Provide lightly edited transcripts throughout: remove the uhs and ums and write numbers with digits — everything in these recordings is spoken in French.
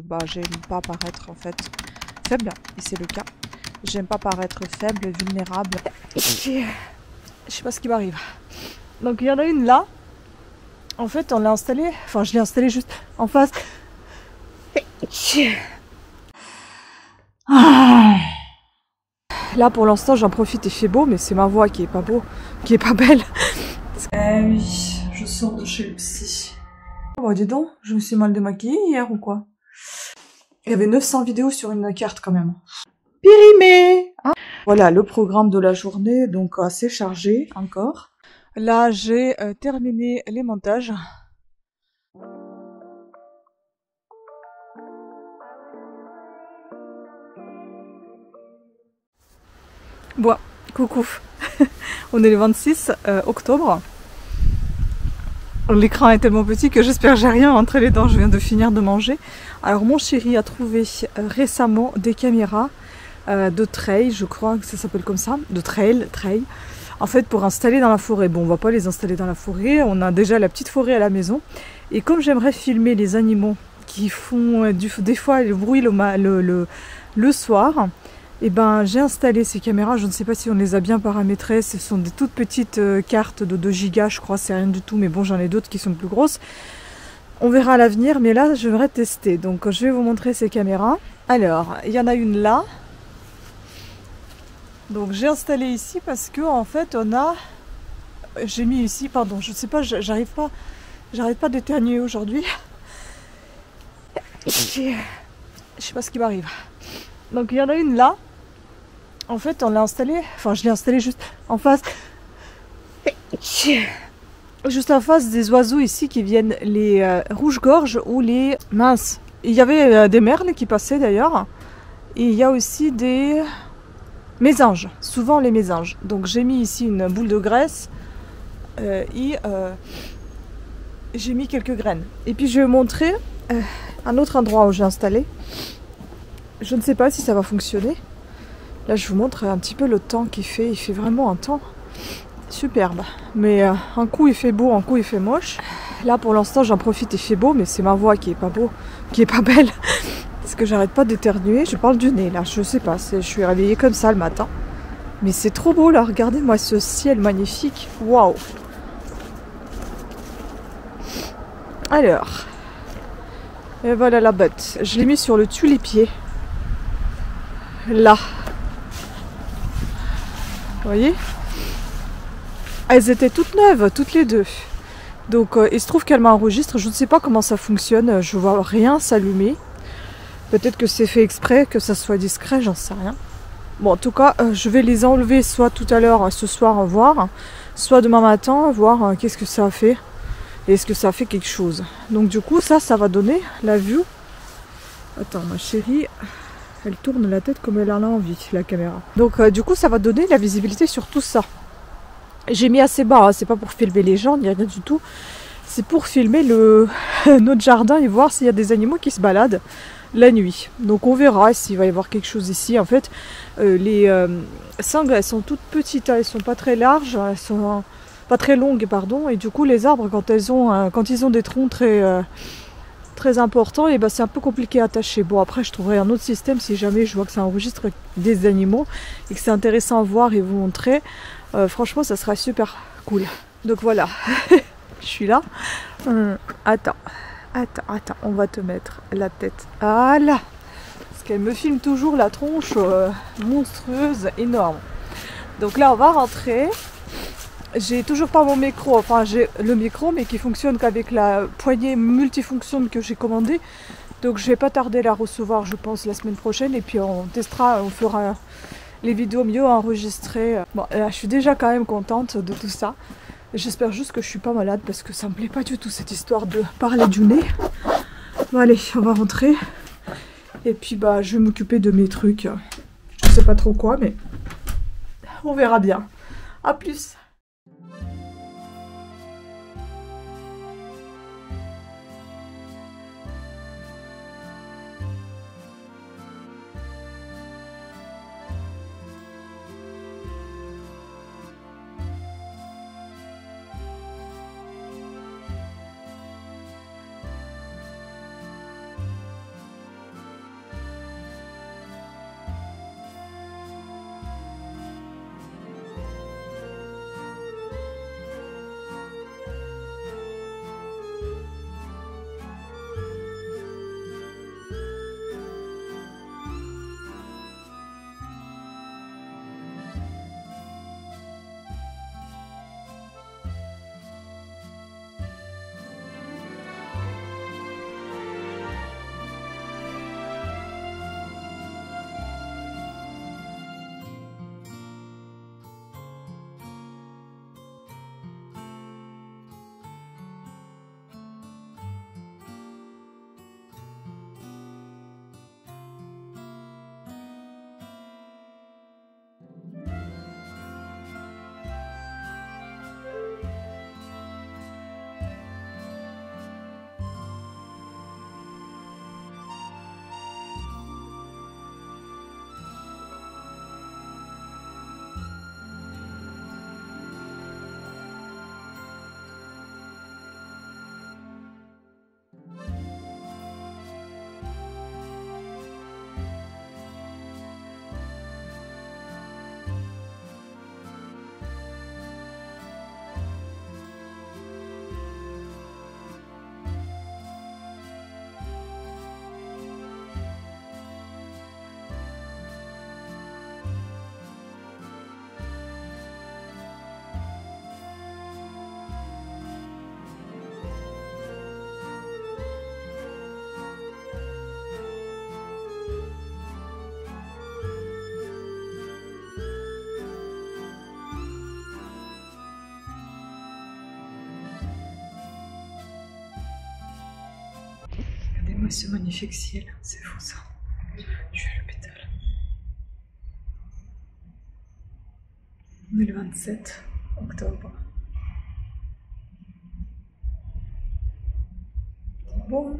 Bah, j'aime pas paraître en fait faible, et c'est le cas. J'aime pas paraître faible, vulnérable. Je sais pas ce qui m'arrive. Donc il y en a une là. En fait, on l'a installée. Enfin, je l'ai installée juste en face. Là, pour l'instant, j'en profite, il fait beau, mais c'est ma voix qui est pas beau, qui est pas belle. Oui, je sors de chez le psy. Oh, dis donc, je me suis mal démaquillée hier ou quoi? Il y avait 900 vidéos sur une carte quand même. Périmé, hein. Voilà le programme de la journée, donc assez chargé encore. Là, j'ai terminé les montages. Bon, coucou. On est le 26 octobre. L'écran est tellement petit que j'espère que j'ai rien entre les dents. Je viens de finir de manger. Alors mon chéri a trouvé récemment des caméras de trail, je crois que ça s'appelle comme ça, de trail. En fait, pour installer dans la forêt. Bon, on va pas les installer dans la forêt. On a déjà la petite forêt à la maison. Et comme j'aimerais filmer les animaux qui font des fois le bruit le soir, et ben j'ai installé ces caméras. Je ne sais pas si on les a bien paramétrées. Ce sont des toutes petites cartes de 2 Go, je crois. C'est rien du tout, mais bon, j'en ai d'autres qui sont plus grosses. On verra à l'avenir, mais là, je vais tester. Donc, je vais vous montrer ces caméras. Alors, il y en a une là. Donc, j'ai installé ici parce que, en fait, on a... J'ai mis ici, pardon, je sais pas, j'arrive pas d'éternuer aujourd'hui. Je sais pas ce qui m'arrive. Donc, il y en a une là. En fait, on l'a installée... Enfin, je l'ai installée juste en face... Juste en face des oiseaux ici qui viennent, les rouges-gorges ou les minces. Il y avait des merles qui passaient d'ailleurs. Et il y a aussi des mésanges, souvent les mésanges. Donc j'ai mis ici une boule de graisse et j'ai mis quelques graines. Et puis je vais vous montrer un autre endroit où j'ai installé. Je ne sais pas si ça va fonctionner. Là je vous montre un petit peu le temps qu'il fait. Il fait vraiment un temps superbe. Mais un coup il fait beau, un coup il fait moche. Là pour l'instant j'en profite, il fait beau, mais c'est ma voix qui est pas beau, qui est pas belle. Parce que j'arrête pas d'éternuer, je parle du nez là, je sais pas, je suis réveillée comme ça le matin. Mais c'est trop beau là, regardez-moi ce ciel magnifique, waouh. Alors, et voilà la botte, je l'ai mis sur le tulipier. Là. Vous voyez? Elles étaient toutes neuves, toutes les deux. Donc il se trouve qu'elle m'enregistre, je ne sais pas comment ça fonctionne, je vois rien s'allumer. Peut-être que c'est fait exprès, que ça soit discret, j'en sais rien. Bon, en tout cas, je vais les enlever soit tout à l'heure, ce soir, voir, soit demain matin, voir qu'est-ce que ça a fait. Et est-ce que ça a fait quelque chose. Donc du coup, ça va donner la vue. Attends, ma chérie, elle tourne la tête comme elle en a envie, la caméra. Donc du coup, ça va donner la visibilité sur tout ça. J'ai mis assez bas, hein, c'est pas pour filmer les gens, il n'y a rien du tout. C'est pour filmer notre jardin et voir s'il y a des animaux qui se baladent la nuit. Donc on verra s'il va y avoir quelque chose ici. En fait, les sangles, elles sont toutes petites, hein, elles sont pas très larges, elles sont pas très longues, pardon. Et du coup, les arbres, quand ils ont des troncs très importants, et ben c'est un peu compliqué à attacher. Bon, après, je trouverai un autre système si jamais je vois que ça enregistre des animaux et que c'est intéressant à voir et vous montrer. Franchement, ça sera super cool. Donc voilà, je suis là. Attends, on va te mettre la tête. Voilà. Parce qu'elle me filme toujours la tronche monstrueuse, énorme. Donc là, on va rentrer. J'ai toujours pas mon micro. Enfin, j'ai le micro, mais qui fonctionne qu'avec la poignée multifonction que j'ai commandée. Donc je vais pas tarder à la recevoir, je pense, la semaine prochaine. Et puis on testera, on fera les vidéos mieux enregistrées. Bon, là, je suis déjà quand même contente de tout ça. J'espère juste que je suis pas malade parce que ça me plaît pas du tout cette histoire de parler du nez. Bon allez, on va rentrer. Et puis bah je vais m'occuper de mes trucs. Je sais pas trop quoi, mais on verra bien. A plus. ce magnifique ciel, c'est fou ça. Je suis à l'hôpital. 2027 octobre. Bon.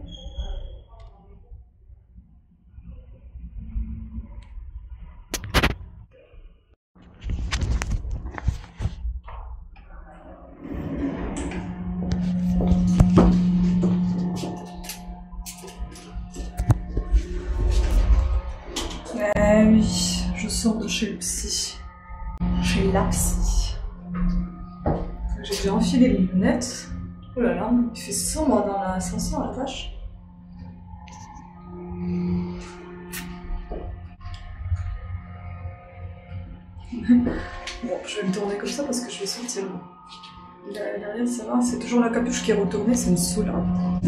Oui, je sors de chez le psy. Chez la psy. J'ai déjà enfilé les lunettes. Oh là là, il fait sombre dans l'ascenseur, la vache. Bon, je vais me tourner comme ça parce que je vais sortir. Derrière, ça va, c'est toujours la capuche qui est retournée, ça me saoule. Hein.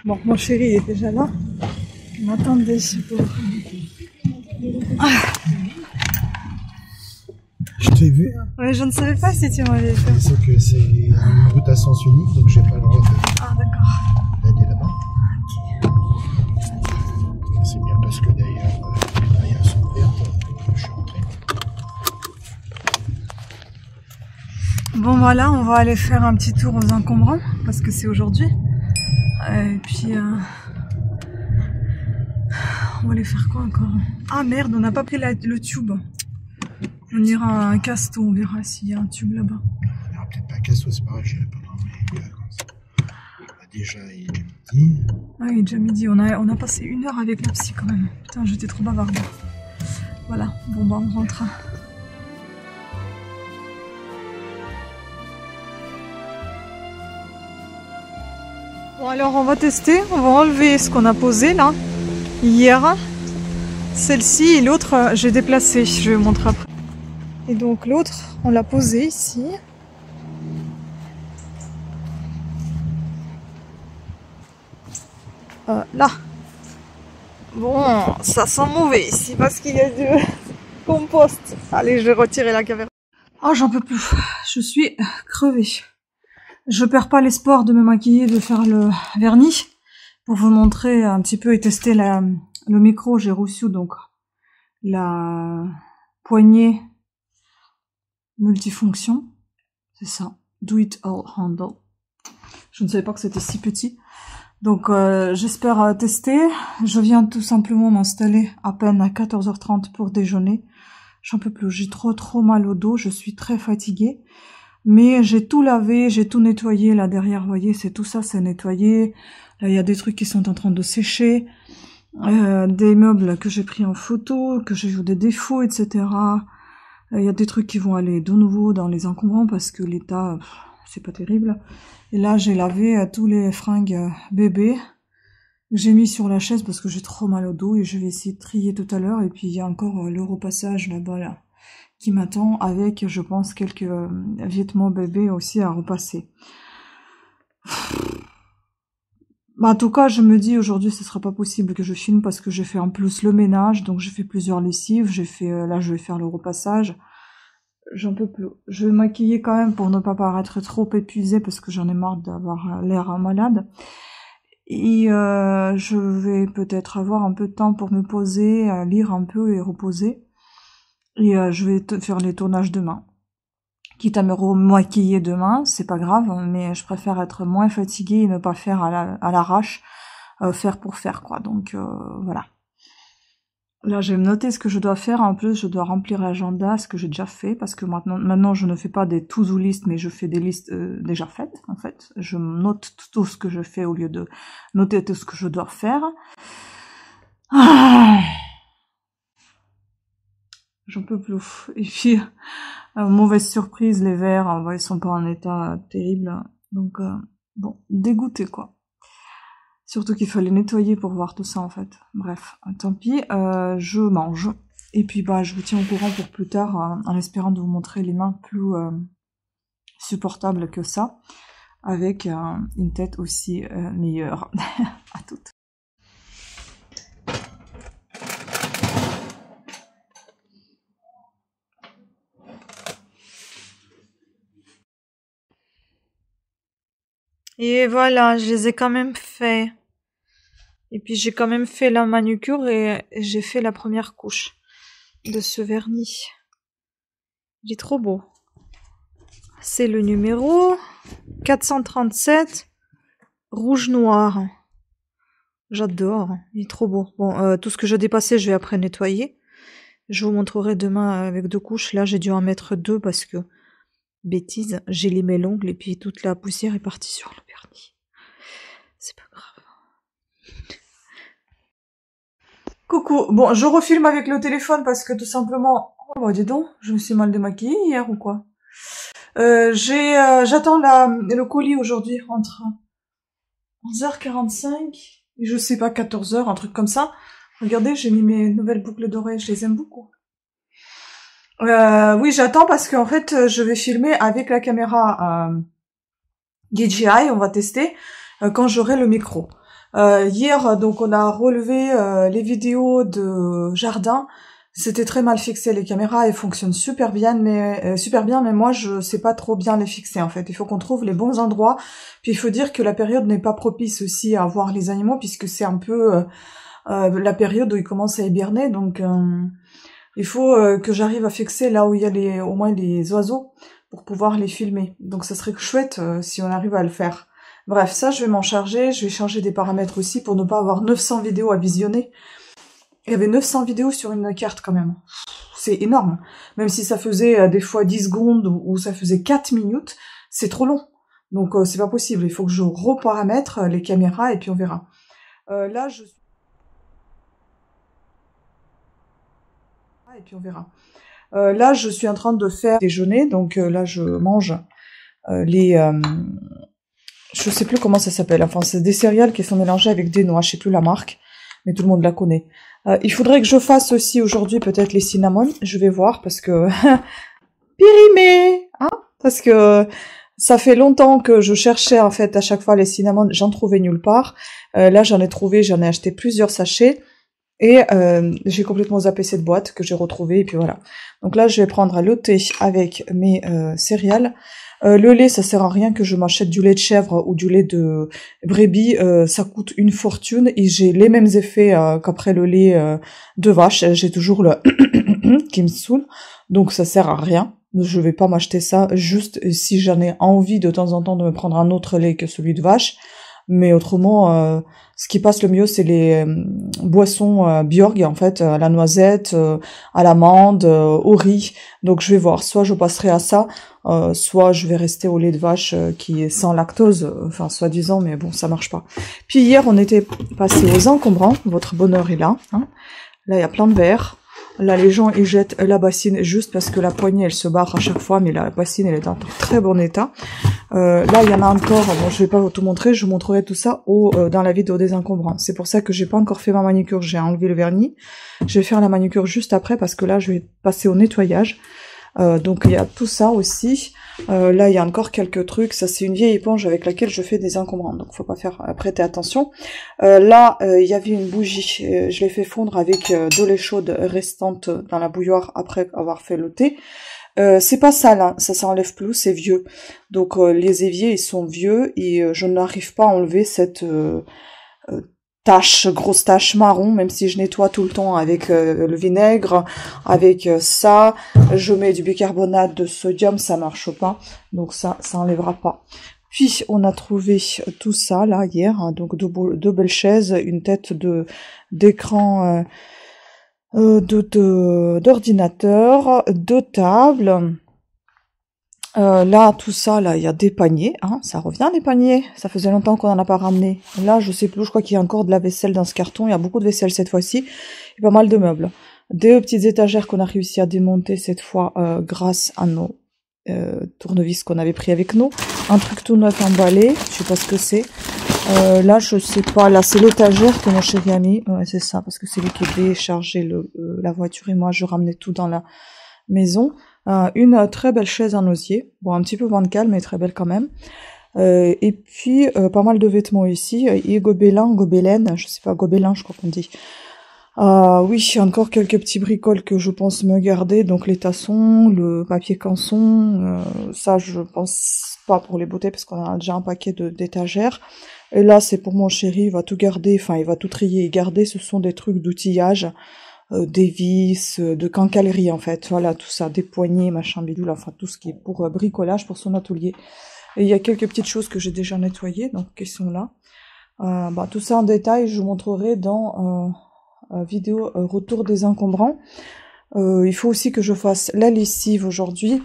Bon, mon chéri est déjà là. Il m'attendait, pour... Je t'ai vu. Ouais, je ne savais pas si tu m'avais fait. C'est que c'est une route à sens unique, donc j'ai pas le droit Ah, d'accord. d'aller là-bas. C'est bien parce que d'ailleurs, les barrières sont ouvertes, je suis rentré. Bon, voilà, on va aller faire un petit tour aux encombrants, parce que c'est aujourd'hui. Et puis, on va aller faire quoi encore? Ah merde, on n'a pas pris le tube. On ira à un casto, on verra s'il y a un tube là-bas. On verra peut-être pas un casto, c'est pareil, j'irai pas dans mes vacances. Déjà, il est déjà midi. Ah oui, déjà midi, on a passé 1 heure avec la psy quand même. Putain, j'étais trop bavarde. Voilà, bon bah on rentre. Bon alors on va tester, on va enlever ce qu'on a posé là, hier. Celle-ci et l'autre, j'ai déplacé, je vais vous montrer après. Et donc l'autre, on l'a posé ici. Là. Bon, ça sent mauvais ici parce qu'il y a du compost. Allez, je vais retirer la caméra. Oh, j'en peux plus. Je suis crevée. Je perds pas l'espoir de me maquiller, de faire le vernis. Pour vous montrer un petit peu et tester le micro, j'ai reçu donc la poignée multifonction. C'est ça. Do it all handle. Je ne savais pas que c'était si petit. Donc j'espère tester. Je viens tout simplement m'installer à peine à 14h30 pour déjeuner. J'en peux plus. J'ai trop mal au dos. Je suis très fatiguée. Mais j'ai tout lavé, j'ai tout nettoyé là derrière, vous voyez, c'est tout ça, c'est nettoyé. Là, il y a des trucs qui sont en train de sécher, des meubles que j'ai pris en photo, que j'ai vu des défauts, etc. Il y a des trucs qui vont aller de nouveau dans les encombrants parce que l'état, c'est pas terrible. Et là, j'ai lavé tous les fringues bébés que j'ai mis sur la chaise parce que j'ai trop mal au dos et je vais essayer de trier tout à l'heure. Et puis, il y a encore le repassage là-bas, là, qui m'attend avec, je pense, quelques vêtements bébés aussi à repasser. Bah, en tout cas, je me dis aujourd'hui, ce sera pas possible que je filme parce que j'ai fait en plus le ménage, donc j'ai fait plusieurs lessives, j'ai fait, là, je vais faire le repassage. J'en peux plus. Je vais maquiller quand même pour ne pas paraître trop épuisée parce que j'en ai marre d'avoir l'air malade. Et je vais peut-être avoir un peu de temps pour me poser, lire un peu et reposer. Et je vais faire les tournages demain. Quitte à me remaquiller demain, c'est pas grave, mais je préfère être moins fatiguée et ne pas faire à l'arrache, faire pour faire, quoi. Donc voilà. Là, je vais me noter ce que je dois faire. En plus, je dois remplir l'agenda, ce que j'ai déjà fait, parce que maintenant, je ne fais pas des to-do list, mais je fais des listes déjà faites, en fait. Je note tout ce que je fais au lieu de noter tout ce que je dois faire. Ah, j'en peux plus. Et puis, mauvaise surprise, les verres, ils sont pas en état terrible. Donc, bon, dégoûté, quoi. Surtout qu'il fallait nettoyer pour voir tout ça, en fait. Bref, tant pis, je mange. Et puis bah je vous tiens au courant pour plus tard, en espérant de vous montrer les mains plus supportables que ça, avec une tête aussi meilleure. À toutes. Et voilà, je les ai quand même fait. Et puis j'ai quand même fait la manucure et j'ai fait la première couche de ce vernis. Il est trop beau. C'est le numéro 437, rouge noir. J'adore, il est trop beau. Bon, tout ce que j'ai dépassé, je vais après nettoyer. Je vous montrerai demain avec 2 couches. Là, j'ai dû en mettre 2 parce que, bêtise, j'ai limé l'ongle et puis toute la poussière est partie sur le vernis. C'est pas grave. Coucou, bon, je refilme avec le téléphone parce que tout simplement... Oh bah dis donc, je me suis mal démaquillée hier ou quoi? J'attends le colis aujourd'hui entre 11h45 et je sais pas, 14h, un truc comme ça. Regardez, j'ai mis mes nouvelles boucles d'oreilles, je les aime beaucoup. Oui, j'attends parce qu'en fait, je vais filmer avec la caméra DJI, on va tester, quand j'aurai le micro. Hier, donc, on a relevé les vidéos de jardin. C'était très mal fixé, les caméras, elles fonctionnent super bien, mais moi, je sais pas trop bien les fixer, en fait. Il faut qu'on trouve les bons endroits. Puis, il faut dire que la période n'est pas propice aussi à voir les animaux, puisque c'est un peu la période où ils commencent à hiberner, donc il faut que j'arrive à fixer là où il y a au moins les oiseaux pour pouvoir les filmer. Donc ça serait chouette si on arrive à le faire. Bref, ça je vais m'en charger, je vais changer des paramètres aussi pour ne pas avoir 900 vidéos à visionner. Il y avait 900 vidéos sur une carte quand même. C'est énorme. Même si ça faisait des fois 10 secondes ou ça faisait 4 minutes, c'est trop long. Donc c'est pas possible, il faut que je reparamètre les caméras et puis on verra. Là je Là, je suis en train de faire déjeuner, donc là, je mange je sais plus comment ça s'appelle, enfin, c'est des céréales qui sont mélangées avec des noix, je sais plus la marque, mais tout le monde la connaît. Il faudrait que je fasse aussi aujourd'hui peut-être les cinnamons, je vais voir, parce que... Périmé, hein, parce que ça fait longtemps que je cherchais, en fait, à chaque fois les cinnamons, j'en trouvais nulle part. Là, j'en ai acheté plusieurs sachets. Et j'ai complètement zappé cette boîte que j'ai retrouvée, et puis voilà. Donc là, je vais prendre le thé avec mes céréales. Le lait, ça sert à rien que je m'achète du lait de chèvre ou du lait de brebis. Ça coûte une fortune et j'ai les mêmes effets qu'après le lait de vache. J'ai toujours le qui me saoule, donc ça sert à rien. Je vais pas m'acheter ça, juste si j'en ai envie de temps en temps de me prendre un autre lait que celui de vache. Mais autrement, ce qui passe le mieux, c'est les boissons Bjorg, en fait, à la noisette, à l'amande, au riz. Donc je vais voir, soit je passerai à ça, soit je vais rester au lait de vache qui est sans lactose, enfin soi-disant, mais bon, ça marche pas. Puis hier, on était passé aux encombrants, votre bonheur est là. Hein. Là, il y a plein de verres. Là, les gens, ils jettent la bassine juste parce que la poignée, elle se barre à chaque fois, mais la bassine, elle est dans très bon état. Là, il y en a encore, bon, je vais pas tout montrer, je vous montrerai tout ça dans la vidéo des encombrants. C'est pour ça que j'ai pas encore fait ma manucure, j'ai enlevé le vernis. Je vais faire la manucure juste après parce que là, je vais passer au nettoyage. Donc, il y a tout ça aussi. Là, il y a encore quelques trucs. Ça, c'est une vieille éponge avec laquelle je fais des encombrants. Donc, faut pas prêter attention. Là, il y avait une bougie. Je l'ai fait fondre avec de l'eau chaude restante dans la bouilloire après avoir fait le thé. C'est pas sale, hein. Ça s'enlève plus, c'est vieux. Donc, les éviers, ils sont vieux et je n'arrive pas à enlever cette grosse tache marron, même si je nettoie tout le temps avec le vinaigre, avec ça, je mets du bicarbonate de sodium, ça marche pas, donc ça enlèvera pas. Puis on a trouvé tout ça là hier, hein, donc deux belles chaises, une tête d'écran d'ordinateur, 2 tables. Là, tout ça, là, il y a des paniers, hein, ça revient les paniers, ça faisait longtemps qu'on en a pas ramené. Là, je sais plus, je crois qu'il y a encore de la vaisselle dans ce carton, il y a beaucoup de vaisselle cette fois-ci, et pas mal de meubles. 2 petites étagères qu'on a réussi à démonter cette fois grâce à nos tournevis qu'on avait pris avec nous. Un truc tout neuf emballé, je sais pas ce que c'est. Là, je sais pas. Là, c'est l'étagère que mon chéri a mis. Ouais, c'est ça, parce que c'est lui qui déchargeait la voiture et moi, je ramenais tout dans la maison. Une très belle chaise en osier. Bon, un petit peu bancale, mais très belle quand même. Et puis, pas mal de vêtements ici. Et gobelin, je sais pas, gobelin, je crois qu'on dit. Oui, encore quelques petits bricoles que je pense me garder. Donc, les tassons, le papier canson. Ça, je pense pas pour les beautés, parce qu'on a déjà un paquet d'étagères. Et là, c'est pour mon chéri, il va tout garder, enfin, il va tout trier et garder. Ce sont des trucs d'outillage, des vis, de quincaillerie, en fait. Voilà, tout ça, des poignées, machin bidule, enfin, tout ce qui est pour bricolage, pour son atelier. Et il y a quelques petites choses que j'ai déjà nettoyées, donc, qui sont là. Tout ça en détail, je vous montrerai dans vidéo retour des encombrants. Il faut aussi que je fasse la lessive aujourd'hui.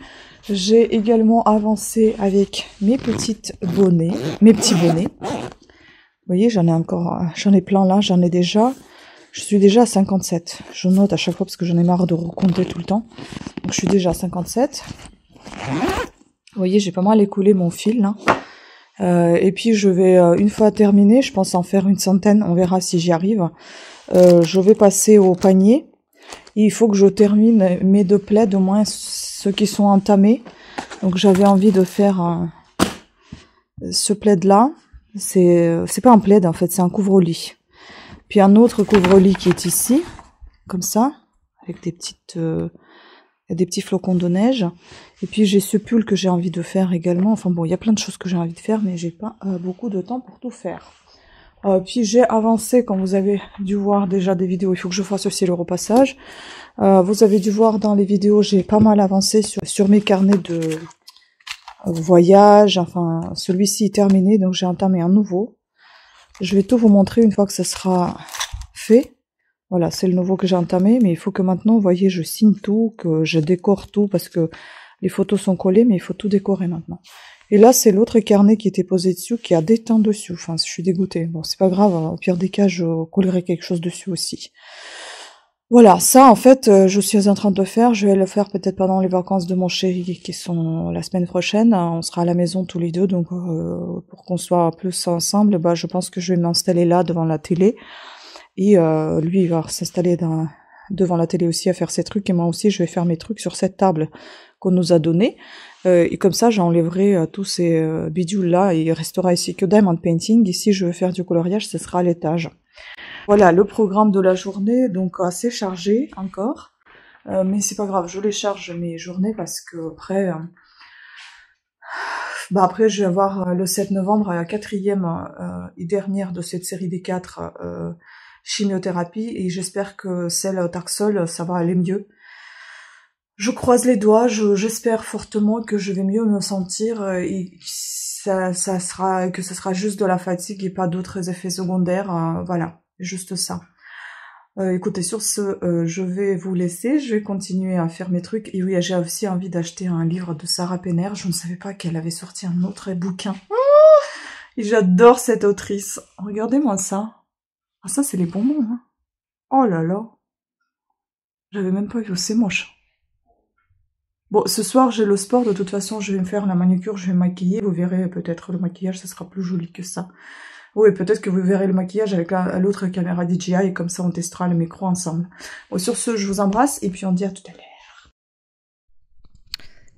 J'ai également avancé avec mes petits bonnets. Vous voyez, j'en ai plein là, je suis déjà à 57. Je note à chaque fois parce que j'en ai marre de recompter tout le temps. Donc je suis déjà à 57. Vous voyez, j'ai pas mal écoulé mon fil là. Et puis je vais, une fois terminé, je pense en faire une centaine, on verra si j'y arrive. Je vais passer au panier. Et il faut que je termine mes 2 plaids, au moins ceux qui sont entamés. Donc j'avais envie de faire ce plaid là. C'est pas un plaid en fait, c'est un couvre-lit. Puis un autre couvre-lit qui est ici, comme ça, avec des petits flocons de neige. Et puis j'ai ce pull que j'ai envie de faire également. Enfin bon, il y a plein de choses que j'ai envie de faire, mais j'ai pas beaucoup de temps pour tout faire. Puis j'ai avancé, comme vous avez dû voir déjà des vidéos, il faut que je fasse aussi le repassage. Vous avez dû voir dans les vidéos, j'ai pas mal avancé sur mes carnets de voyage. Enfin, celui-ci est terminé, donc j'ai entamé un nouveau. Je vais tout vous montrer une fois que ça sera fait. Voilà, c'est le nouveau que j'ai entamé, mais il faut que maintenant, vous voyez, je signe tout, que je décore tout, parce que les photos sont collées, mais il faut tout décorer maintenant. Et là, c'est l'autre carnet qui était posé dessus, qui a des temps dessus. Enfin, je suis dégoûtée. Bon, c'est pas grave, au pire des cas, je collerai quelque chose dessus aussi. Voilà, ça, en fait, je suis en train de faire. Je vais le faire peut-être pendant les vacances de mon chéri, qui sont la semaine prochaine. On sera à la maison tous les deux, donc pour qu'on soit plus ensemble, je pense que je vais m'installer là, devant la télé. Et lui, il va s'installer devant la télé aussi à faire ses trucs. Et moi aussi, je vais faire mes trucs sur cette table qu'on nous a donnée. Et comme ça, j'enlèverai tous ces bidules-là et il restera ici que diamond painting. Ici, je vais faire du coloriage, ce sera à l'étage. Voilà, le programme de la journée, donc assez chargé encore. Mais c'est pas grave, je les charge mes journées parce que après je vais avoir le 7 novembre la 4e et dernière de cette série des 4 chimiothérapie et j'espère que celle au Taxol, ça va aller mieux. Je croise les doigts, j'espère fortement que je vais mieux me sentir et ça sera juste de la fatigue et pas d'autres effets secondaires. Voilà, juste ça. Écoutez, sur ce, je vais vous laisser, je vais continuer à faire mes trucs. Et oui, j'ai aussi envie d'acheter un livre de Sarah Penner. Je ne savais pas qu'elle avait sorti un autre bouquin. Et j'adore cette autrice. Regardez-moi ça. Ah, ça, c'est les bonbons, hein. Oh là là. J'avais même pas vu, c'est moche. Bon, ce soir, j'ai le sport. De toute façon, je vais me faire la manucure, je vais me maquiller. Vous verrez peut-être le maquillage, ça sera plus joli que ça. Oui, peut-être que vous verrez le maquillage avec l'autre caméra DJI et comme ça, on testera le micro ensemble. Bon, sur ce, je vous embrasse et puis on dit à tout à l'heure.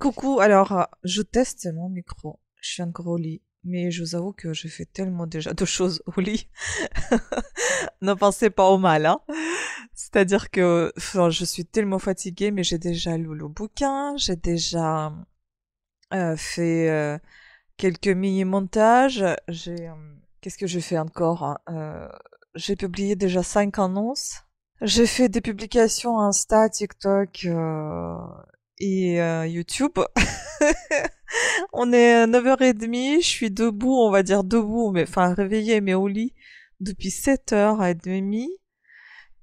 Coucou, alors, je teste mon micro. Je suis encore au lit. Mais je vous avoue que j'ai fait tellement déjà de choses au lit. Ne pensez pas au mal, hein. C'est-à-dire que je suis tellement fatiguée, mais j'ai déjà lu le bouquin, j'ai déjà fait quelques mini-montages, qu'est-ce que j'ai fait encore, hein, j'ai publié déjà 5 annonces, j'ai fait des publications Insta, TikTok et YouTube. On est à 9h30, je suis debout, on va dire debout, mais enfin réveillée, mais au lit, depuis 7h30.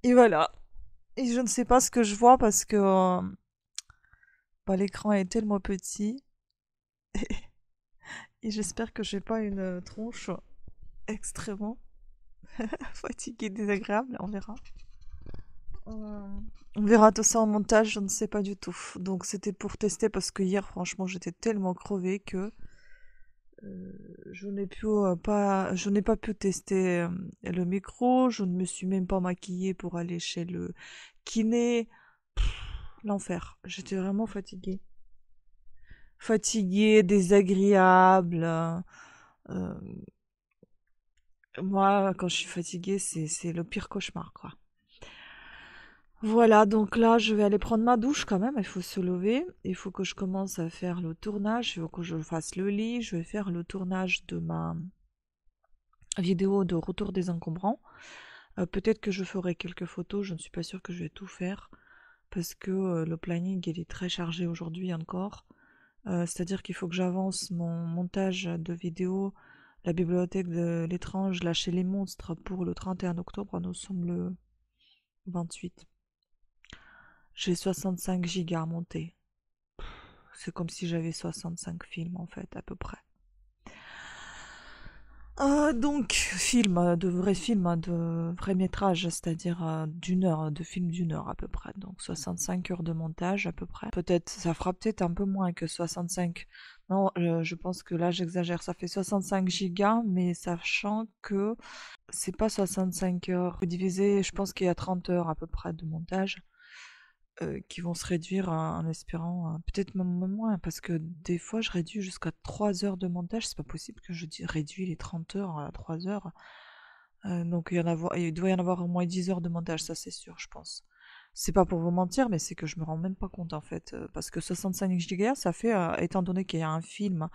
Et voilà. Et je ne sais pas ce que je vois parce que l'écran est tellement petit. Et j'espère que j'ai pas une tronche extrêmement fatiguée, désagréable. On verra. On verra tout ça en montage, je ne sais pas du tout. Donc c'était pour tester parce que hier, franchement, j'étais tellement crevée que je n'ai pas pu tester le micro, je ne me suis même pas maquillée pour aller chez le kiné. L'enfer, j'étais vraiment fatiguée. Fatiguée, désagréable. Euh, Moi, quand je suis fatiguée, c'est le pire cauchemar, quoi. Voilà, donc là, je vais aller prendre ma douche quand même. Il faut se lever. Il faut que je commence à faire le tournage. Il faut que je fasse le lit. Je vais faire le tournage de ma vidéo de retour des encombrants. Peut-être que je ferai quelques photos. Je ne suis pas sûre que je vais tout faire parce que le planning il est très chargé aujourd'hui encore. C'est-à-dire qu'il faut que j'avance mon montage de vidéo, la bibliothèque de l'étrange, lâcher les monstres pour le 31 octobre. Nous sommes le 28. J'ai 65 gigas à monter. C'est comme si j'avais 65 films en fait, à peu près. Donc, de vrais films, de vrai métrage, c'est-à-dire d'une heure, de films d'une heure à peu près. Donc 65 heures de montage à peu près. Peut-être, ça fera peut-être un peu moins que 65. Non, je pense que là j'exagère. Ça fait 65 gigas, mais sachant que c'est pas 65 heures. Divisé, je pense qu'il y a 30 heures à peu près de montage. Qui vont se réduire en espérant peut-être même moins, parce que des fois je réduis jusqu'à 3 heures de montage, c'est pas possible que réduis les 30 heures à 3 heures. Donc il doit y en avoir au moins 10 heures de montage, ça c'est sûr, je pense. C'est pas pour vous mentir, mais c'est que je me rends même pas compte en fait, parce que 65 gigas, ça fait, étant donné qu'il y a un film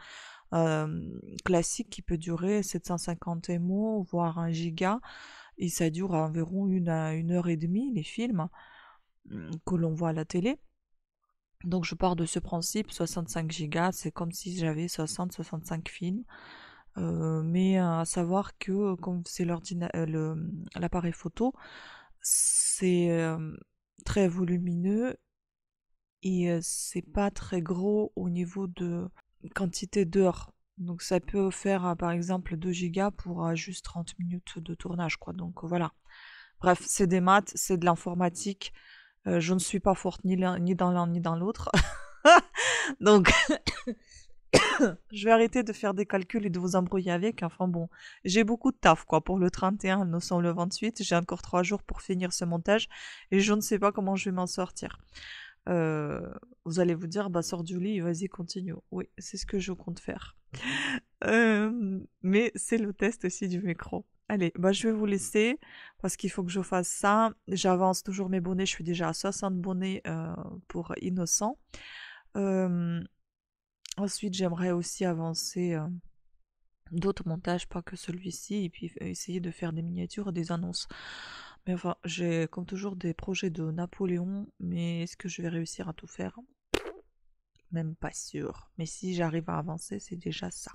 classique qui peut durer 750 MO, voire 1 giga, et ça dure environ une heure et demie, les films que l'on voit à la télé. Donc je pars de ce principe, 65 gigas, c'est comme si j'avais 60-65 films. Mais à savoir que comme c'est l'appareil photo, c'est très volumineux et c'est pas très gros au niveau de quantité d'heures. Donc ça peut faire par exemple 2 gigas pour juste 30 minutes de tournage, quoi. Donc voilà. Bref, c'est des maths, c'est de l'informatique. Je ne suis pas forte ni dans l'un ni dans l'autre. Donc, je vais arrêter de faire des calculs et de vous embrouiller avec. Enfin bon, j'ai beaucoup de taf quoi. Pour le 31, nous sommes le 28. J'ai encore 3 jours pour finir ce montage et je ne sais pas comment je vais m'en sortir. Euh, Vous allez vous dire, bah sors du lit, vas-y continue. Oui, c'est ce que je compte faire. Mais c'est le test aussi du micro. Allez, bah je vais vous laisser parce qu'il faut que je fasse ça. J'avance toujours mes bonnets. Je suis déjà à 60 bonnets pour Innocent. Ensuite, j'aimerais aussi avancer d'autres montages, pas que celui-ci, et puis essayer de faire des miniatures, des annonces. Mais enfin, j'ai comme toujours des projets de Napoléon, mais est-ce que je vais réussir à tout faire? Même pas sûr. Mais si j'arrive à avancer, c'est déjà ça.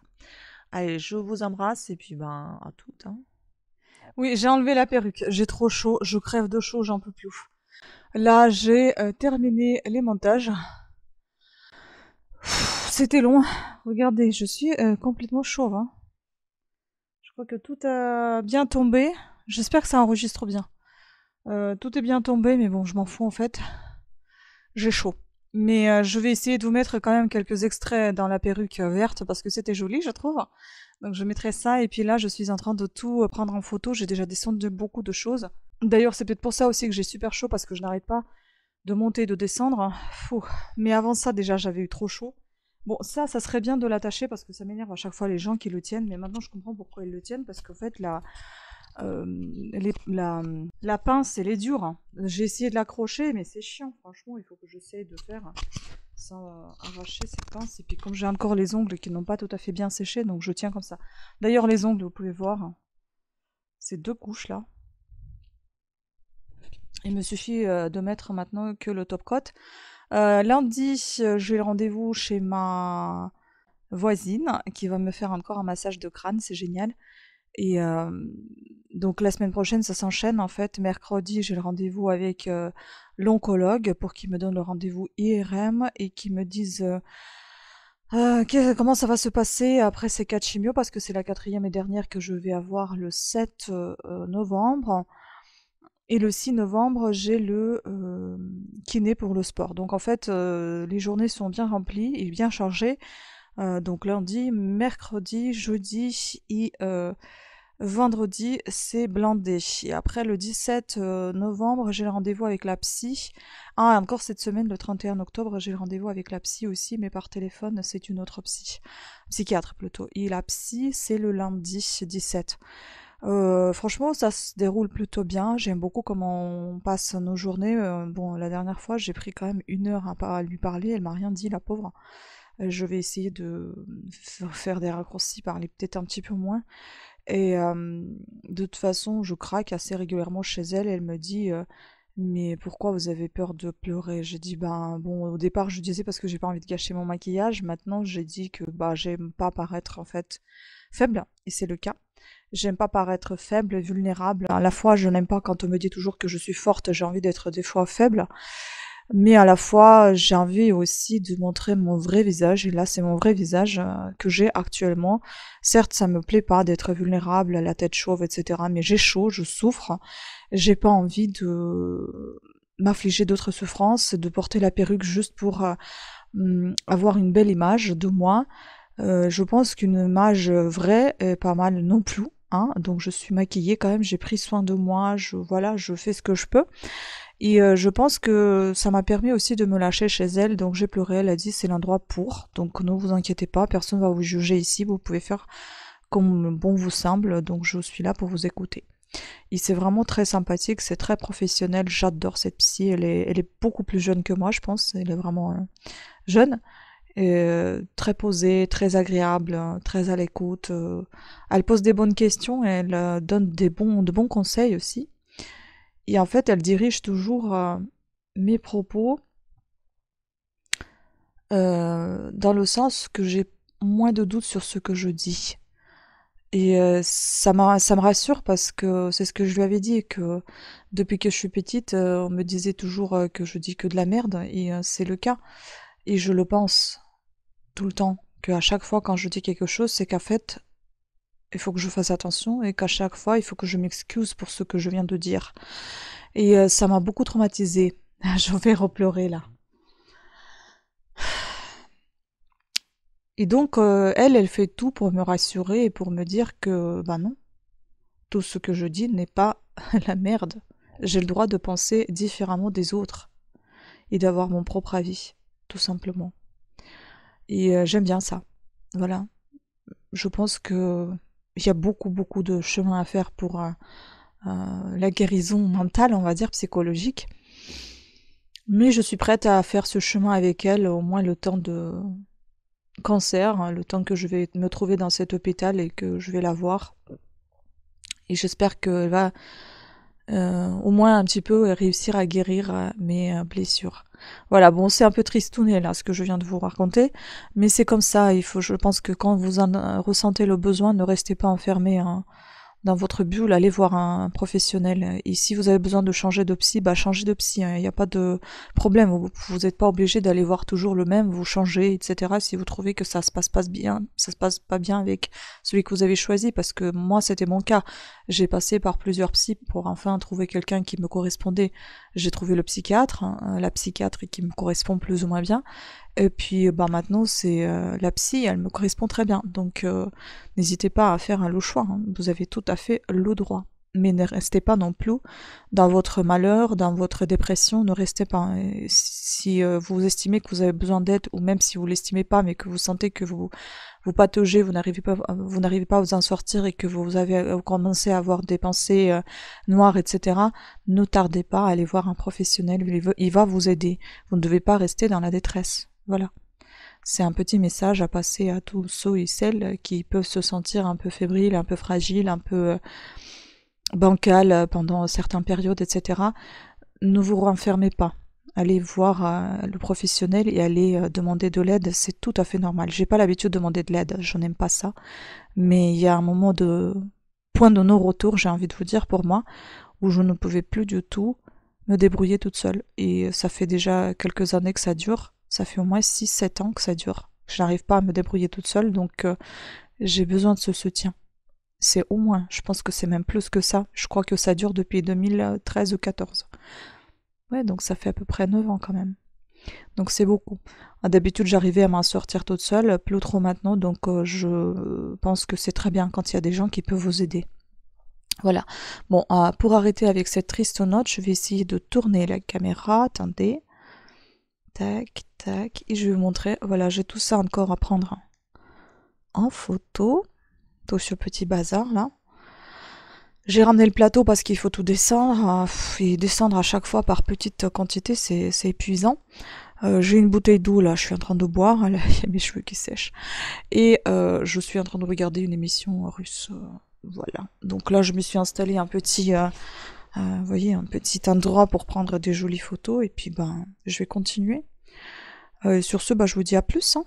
Allez, je vous embrasse et puis ben à toutes. Hein. Oui, j'ai enlevé la perruque. J'ai trop chaud. Je crève de chaud, j'en peux plus. Là, j'ai terminé les montages. C'était long. Regardez, je suis complètement chauve. Hein. Je crois que tout a bien tombé. J'espère que ça enregistre bien. Tout est bien tombé, mais bon, je m'en fous en fait. J'ai chaud. Mais je vais essayer de vous mettre quand même quelques extraits dans la perruque verte parce que c'était joli, je trouve. Donc je mettrai ça et puis là je suis en train de tout prendre en photo. J'ai déjà descendu beaucoup de choses. D'ailleurs c'est peut-être pour ça aussi que j'ai super chaud parce que je n'arrête pas de monter et de descendre. Fou. Mais avant ça déjà j'avais eu trop chaud. Bon ça serait bien de l'attacher parce que ça m'énerve à chaque fois les gens qui le tiennent. Mais maintenant je comprends pourquoi ils le tiennent parce qu'en fait la pince elle est dure. Hein. J'ai essayé de l'accrocher mais c'est chiant franchement. Il faut que j'essaye de faire sans arracher cette pince. Et puis comme j'ai encore les ongles qui n'ont pas tout à fait bien séché, donc je tiens comme ça. D'ailleurs les ongles, vous pouvez voir, ces 2 couches là. Il me suffit de mettre maintenant que le top coat. Lundi, j'ai le rendez-vous chez ma voisine qui va me faire encore un massage de crâne, c'est génial. Et donc la semaine prochaine, ça s'enchaîne en fait. Mercredi, j'ai le rendez-vous avec l'oncologue pour qu'il me donne le rendez-vous IRM et qu'il me dise comment ça va se passer après ces 4 chimios parce que c'est la 4e et dernière que je vais avoir le 7 novembre. Et le 6 novembre, j'ai le kiné pour le sport. Donc en fait, les journées sont bien remplies et bien chargées. Donc lundi, mercredi, jeudi et vendredi, c'est blindé. Et après le 17 novembre, j'ai le rendez-vous avec la psy. Ah, encore cette semaine, le 31 octobre, j'ai le rendez-vous avec la psy aussi, mais par téléphone, c'est une autre psychiatre plutôt. Et la psy, c'est le lundi 17. Franchement, ça se déroule plutôt bien. J'aime beaucoup comment on passe nos journées. Bon, la dernière fois, j'ai pris quand même 1 heure à lui parler. Elle m'a rien dit, la pauvre. Je vais essayer de faire des raccourcis, parler peut-être un petit peu moins. Et de toute façon, je craque assez régulièrement chez elle. Elle me dit mais pourquoi vous avez peur de pleurer? J'ai dit ben bon, au départ je disais parce que j'ai pas envie de gâcher mon maquillage. Maintenant j'ai dit que bah j'aime pas paraître en fait faible, et c'est le cas. J'aime pas paraître faible, vulnérable. À la fois, je n'aime pas quand on me dit toujours que je suis forte, j'ai envie d'être des fois faible. Mais à la fois, j'ai envie aussi de montrer mon vrai visage, et là, c'est mon vrai visage que j'ai actuellement. Certes, ça me plaît pas d'être vulnérable, la tête chauve, etc., mais j'ai chaud, je souffre. J'ai pas envie de m'affliger d'autres souffrances, de porter la perruque juste pour avoir une belle image de moi. Je pense qu'une image vraie est pas mal non plus. Hein, donc je suis maquillée quand même, j'ai pris soin de moi, voilà, je fais ce que je peux. Et je pense que ça m'a permis aussi de me lâcher chez elle, donc j'ai pleuré, elle a dit c'est l'endroit pour, donc ne vous inquiétez pas, personne ne va vous juger ici, vous pouvez faire comme bon vous semble, donc je suis là pour vous écouter. Et c'est vraiment très sympathique, c'est très professionnel, j'adore cette psy, elle est beaucoup plus jeune que moi je pense, elle est vraiment jeune, et, très posée, très agréable, très à l'écoute, elle pose des bonnes questions et elle donne de bons conseils aussi. Et en fait, elle dirige toujours mes propos dans le sens que j'ai moins de doutes sur ce que je dis. Et ça me rassure parce que c'est ce que je lui avais dit, que depuis que je suis petite, on me disait toujours que je dis que de la merde, et c'est le cas. Et je le pense tout le temps, qu'à chaque fois quand je dis quelque chose, c'est qu'en fait, il faut que je fasse attention et qu'à chaque fois, il faut que je m'excuse pour ce que je viens de dire. Et ça m'a beaucoup traumatisée. Je vais repleurer là. Et donc, elle fait tout pour me rassurer et pour me dire que, bah non, tout ce que je dis n'est pas la merde. J'ai le droit de penser différemment des autres et d'avoir mon propre avis, tout simplement. Et j'aime bien ça. Voilà. Je pense que il y a beaucoup, beaucoup de chemin à faire pour la guérison mentale, on va dire, psychologique. Mais je suis prête à faire ce chemin avec elle, au moins le temps de cancer, hein, le temps que je vais me trouver dans cet hôpital et que je vais la voir. Et j'espère qu'elle va au moins un petit peu réussir à guérir mes blessures. Voilà, bon, c'est un peu tristouné là ce que je viens de vous raconter, mais c'est comme ça. Je pense que quand vous en ressentez le besoin, ne restez pas enfermé dans votre bulle, allez voir un professionnel. Et si vous avez besoin de changer de psy, bah changez de psy, hein. Il n'y a pas de problème. Vous n'êtes pas obligé d'aller voir toujours le même, vous changez, etc. Si vous trouvez que ça se passe pas bien, ça se passe pas bien avec celui que vous avez choisi, parce que moi c'était mon cas. J'ai passé par plusieurs psys pour enfin trouver quelqu'un qui me correspondait. J'ai trouvé le psychiatre, hein, la psychiatre qui me correspond plus ou moins bien. Et puis bah maintenant c'est la psy, elle me correspond très bien. Donc n'hésitez pas à faire le choix, hein. Vous avez tout à fait le droit. Mais ne restez pas non plus dans votre malheur, dans votre dépression, ne restez pas. Et si vous estimez que vous avez besoin d'aide, ou même si vous l'estimez pas, mais que vous sentez que vous pataugez, vous n'arrivez pas à vous en sortir et que vous commencez à avoir des pensées noires, etc., ne tardez pas à aller voir un professionnel, il va vous aider. Vous ne devez pas rester dans la détresse. Voilà. C'est un petit message à passer à tous ceux et celles qui peuvent se sentir un peu fébriles, un peu fragiles, un peu bancales pendant certaines périodes, etc. Ne vous renfermez pas. Allez voir le professionnel et allez demander de l'aide, c'est tout à fait normal. J'ai pas l'habitude de demander de l'aide, je n'aime pas ça. Mais il y a un moment de point de non-retour, j'ai envie de vous dire, pour moi, où je ne pouvais plus du tout me débrouiller toute seule. Et ça fait déjà quelques années que ça dure. Ça fait au moins 6-7 ans que ça dure. Je n'arrive pas à me débrouiller toute seule, donc j'ai besoin de ce soutien. C'est au moins, je pense que c'est même plus que ça. Je crois que ça dure depuis 2013 ou 2014. Ouais, donc ça fait à peu près 9 ans quand même. Donc c'est beaucoup. D'habitude, j'arrivais à m'en sortir toute seule, plus trop maintenant, donc je pense que c'est très bien quand il y a des gens qui peuvent vous aider. Voilà. Bon, pour arrêter avec cette triste note, je vais essayer de tourner la caméra. Attendez. Tac, tac. Et je vais vous montrer. Voilà, j'ai tout ça encore à prendre en photo. Tout ce petit bazar là. J'ai ramené le plateau parce qu'il faut tout descendre. Et descendre à chaque fois par petite quantité, c'est épuisant. J'ai une bouteille d'eau là, je suis en train de boire. Il y a mes cheveux qui sèchent. Et je suis en train de regarder une émission russe. Voilà. Donc là, je me suis installé un petit, vous voyez, un petit endroit pour prendre des jolies photos. Et puis, ben, je vais continuer. Sur ce, bah, je vous dis à plus, hein.